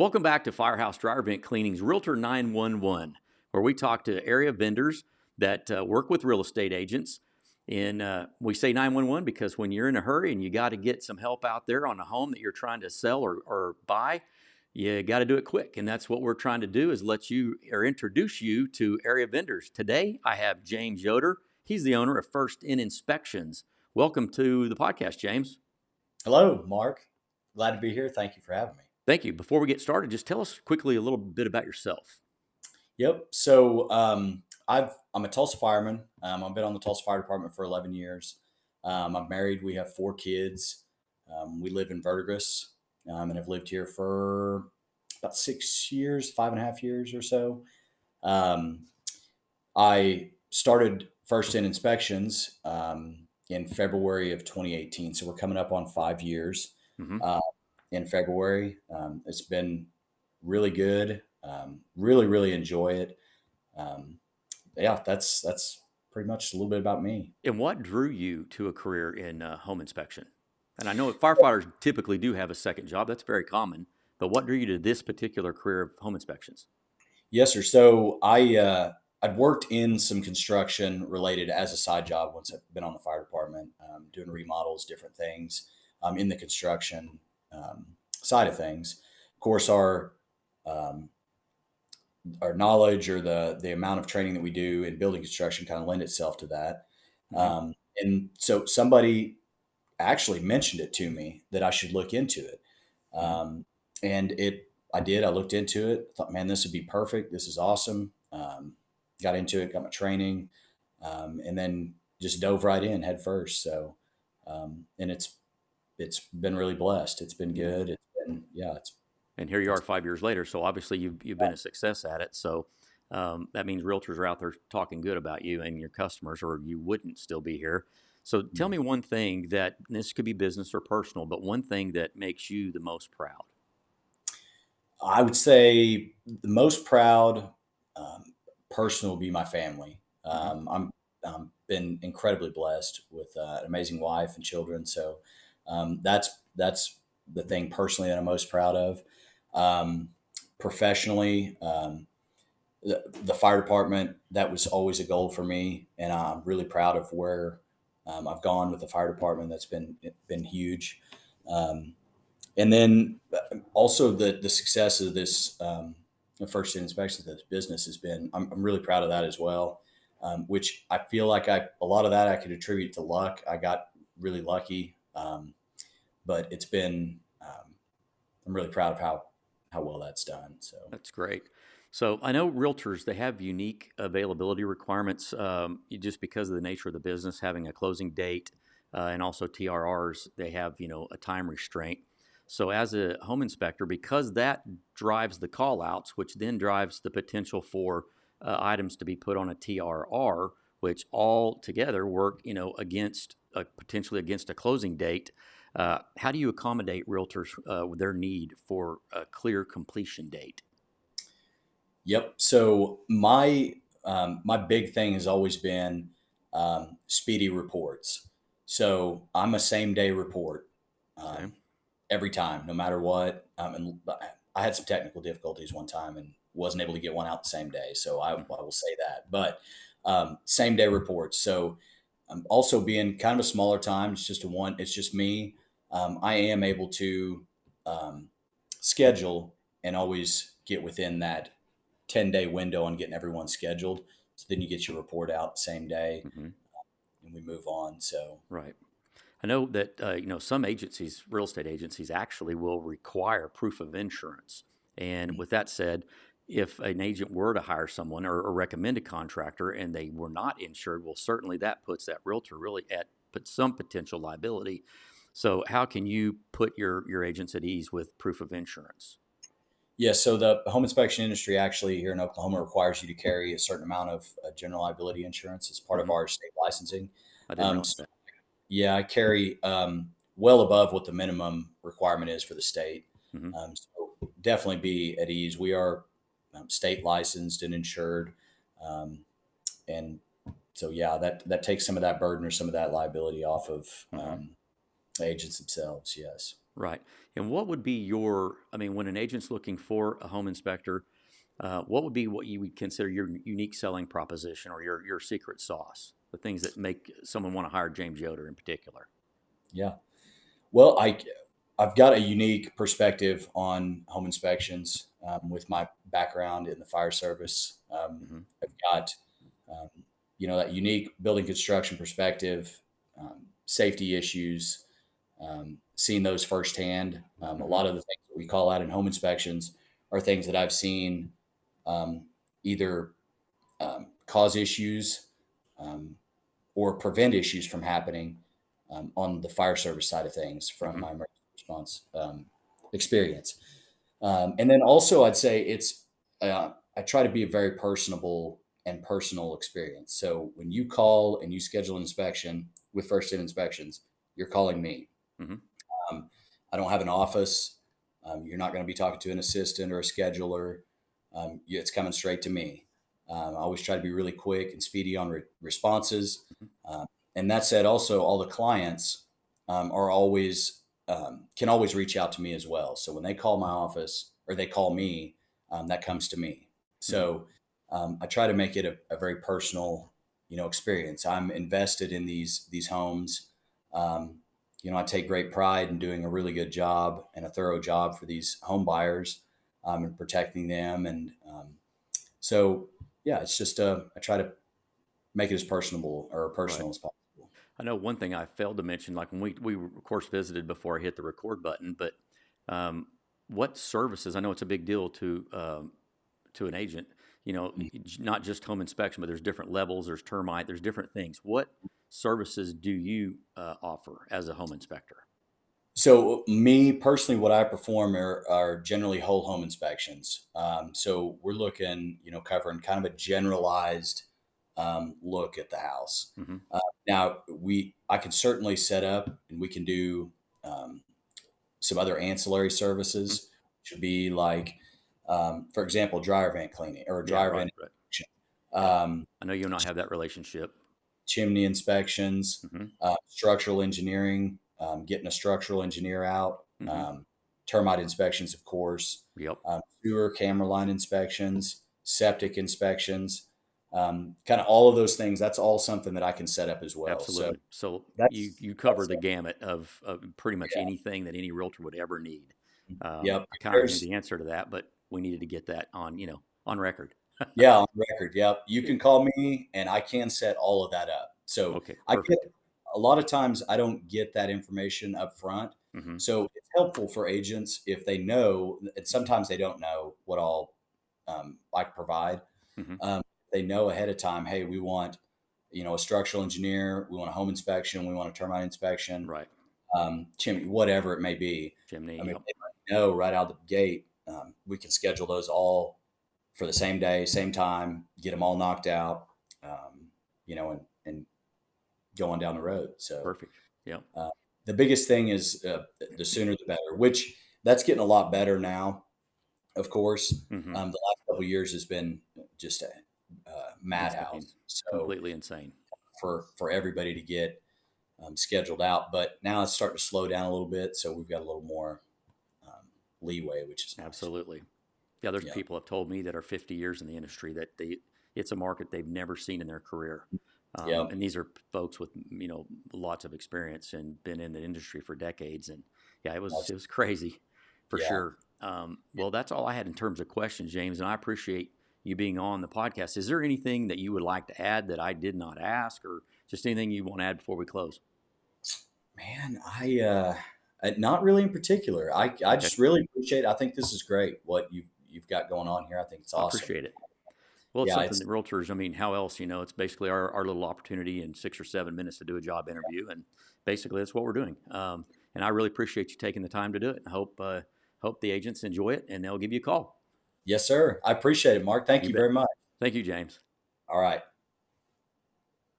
Welcome back to Firehouse Dryer Vent Cleaning's Realtor 911, where we talk to area vendors that work with real estate agents. And we say 911 because when you're in a hurry and you got to get some help out there on a home that you're trying to sell or buy, you got to do it quick. And that's what we're trying to do is let you or introduce you to area vendors. Today, I have James Yoder. He's the owner of First In Inspections. Welcome to the podcast, James. Hello, Mark. Glad to be here. Thank you for having me. Thank you. Before we get started, just tell us quickly a little bit about yourself. Yep. So I'm a Tulsa fireman. I've been on the Tulsa Fire Department for 11 years. I'm married. We have 4 kids. We live in Verdigris and have lived here for about 6 years, 5.5 years or so. Um, I started First In Inspections in February of 2018. So we're coming up on 5 years. Mm-hmm. Uh, in February. It's been really good. Really, really enjoy it. Yeah, that's pretty much a little bit about me. And what drew you to a career in home inspection? And I know firefighters typically do have a second job. That's very common. But what drew you to this particular career of home inspections? Yes, sir. So I'd worked in some construction related as a side job once I've been on the fire department, doing remodels, different things in the construction side of things. Of course, um, our knowledge or the amount of training that we do in building construction kind of lend itself to that. Mm-hmm. And so somebody actually mentioned it to me that I should look into it. Mm-hmm. And I did. I looked into it. Thought, man, this would be perfect. This is awesome. Got into it. Got my training, and then just dove right in head first. So, and it's been really blessed. It's been Yeah. good. It's been it's And here you are it's 5 years later. So obviously you've been a success at it. So that means realtors are out there talking good about you and your customers, or you wouldn't still be here. So tell me one thing that this could be business or personal, but one thing that makes you the most proud. I would say the most proud person will be my family. Mm-hmm. I'm been incredibly blessed with an amazing wife and children. So that's the thing personally that I'm most proud of. Um, Professionally, the fire department, that was always a goal for me, and I'm really proud of where I've gone with the fire department. That's been huge. Um, and then also the success of this First In Inspections, this business has been. I'm really proud of that as well. Which I feel like a lot of that I could attribute to luck. I got really lucky, but it's been. I'm really proud of how well that's done. So That's great. So I know realtors, they have unique availability requirements just because of the nature of the business, having a closing date and also TRRs, they have, a time restraint. So as a home inspector, because that drives the call outs, which then drives the potential for items to be put on a TRR, which all together work, against potentially against a closing date. How do you accommodate realtors with their need for a clear completion date? yep. So my big thing has always been speedy reports. So I'm a same day report. Okay. Um, every time, no matter what. And I had some technical difficulties one time and wasn't able to get one out the same day. So I Mm. will say that. But same day reports. So also being kind of a smaller time, it's just me. I am able to um, schedule and always get within that 10-day window on getting everyone scheduled. So then you get your report out the same day Hmm. and we move on. So Right. I know that some agencies, real estate agencies, actually will require proof of insurance. And with that said, if an agent were to hire someone or recommend a contractor and they were not insured, well, certainly that puts that realtor really at some potential liability. So, how can you put your agents at ease with proof of insurance? yeah, so the home inspection industry actually here in Oklahoma requires you to carry a certain amount of general liability insurance as part of Hmm. our state licensing. I didn't realize So that. yeah, I carry well above what the minimum requirement is for the state. Hmm. So definitely be at ease. We are state licensed and insured, um, and so yeah, that takes some of that burden or some of that liability off of Hmm. the agents themselves. Yes. Right. And what would be your, I mean, when an agent's looking for a home inspector, what would be what you would consider your unique selling proposition or your secret sauce? The things that make someone want to hire James Yoder in particular. Yeah. Well, I've got a unique perspective on home inspections with my background in the fire service. Hmm. I've got um, that unique building construction perspective, safety issues, seeing those firsthand. A Hmm. lot of the things that we call out in home inspections are things that I've seen um, either cause issues um, or prevent issues from happening on the fire service side of things from Hmm. my emergency response experience. And then also, I'd say I try to be a very personable and personal experience. So when you call and you schedule an inspection with First In Inspections, you're calling me. Hmm. Um, I don't have an office. You're not going to be talking to an assistant or a scheduler. It's coming straight to me. I always try to be really quick and speedy on responses. Hmm. Um, and that said, also all the clients are always can always reach out to me as well. So when they call my office or they call me, that comes to me. Hmm. So I try to make it a very personal, experience. I'm invested in these homes. Um, I take great pride in doing a really good job and a thorough job for these home buyers and protecting them. And so, yeah, it's just I try to make it as personable or Right. personal as possible. I know one thing I failed to mention, like when we of course visited before I hit the record button, but um, what services? I know it's a big deal to an agent. You know, not just home inspection, but there's different levels. There's termite. There's different things. What services do you offer as a home inspector? So, me personally, what I perform are generally whole home inspections. So, we're looking, covering kind of a generalized look at the house. Hmm. Uh, Now, I can certainly set up, and we can do um, some other ancillary Hmm. services, which would be like, for example, dryer vent cleaning or Yeah. dryer Right. vent Right. inspection, Yep. um, I know you and I have that relationship. chimney inspections, Hmm. structural engineering, getting a structural engineer out, Hmm. termite inspections, of course, Yep. sewer camera line inspections, septic inspections, kind of all of those things. That's all something that I can set up as well. So Absolutely. So you cover that's the gamut of pretty much yeah, anything that any realtor would ever need. yep. I If kind of knew there's the answer to that, but we needed to get that on record. Yeah, on record, yep. You can call me, and I can set all of that up. So, Okay, I get perfect. a lot of times, I don't get that information up front, Hmm. so it's helpful for agents if they know and sometimes they don't know what all, I provide. Hmm. They know ahead of time, "Hey, we want, a structural engineer, we want a home inspection, we want a termite inspection, Right. chimney," whatever it may be. Chimney. I mean, Yep. they might know right out the gate, we can schedule those all for the same day, same time, get them all knocked out, and going down the road. So Perfect. Yep. uh, the biggest thing is the sooner the better, which that's getting a lot better now. Of course, Hmm. the last couple of years has been just a Insane. madhouse. So Completely insane. for everybody to get scheduled out, but now it's starting to slow down a little bit, so we've got a little more um, leeway, which is nice. Absolutely. Yeah, there's Yeah, people have told me that are 50 years in the industry that it's a market they've never seen in their career. yeah, And these are folks with lots of experience and been in the industry for decades. And yeah, it that's was crazy for yeah. sure. Well, that's all I had in terms of questions, James, and I appreciate you being on the podcast. Is there anything that you would like to add that I did not ask, or just anything you want to add before we close? Man, not really in particular. I Okay, just really appreciate. I think this is great what you've got going on here. I think it's I awesome. appreciate it. Well, it's Yeah, something it's that realtors, I mean, how else, it's basically our little opportunity in 6 or 7 minutes to do a job interview. And basically that's what we're doing. And I really appreciate you taking the time to do it. I hope the agents enjoy it and they'll give you a call. yes, sir. I appreciate it, Mark. Thank You you bet. very much. Thank you, James. All right.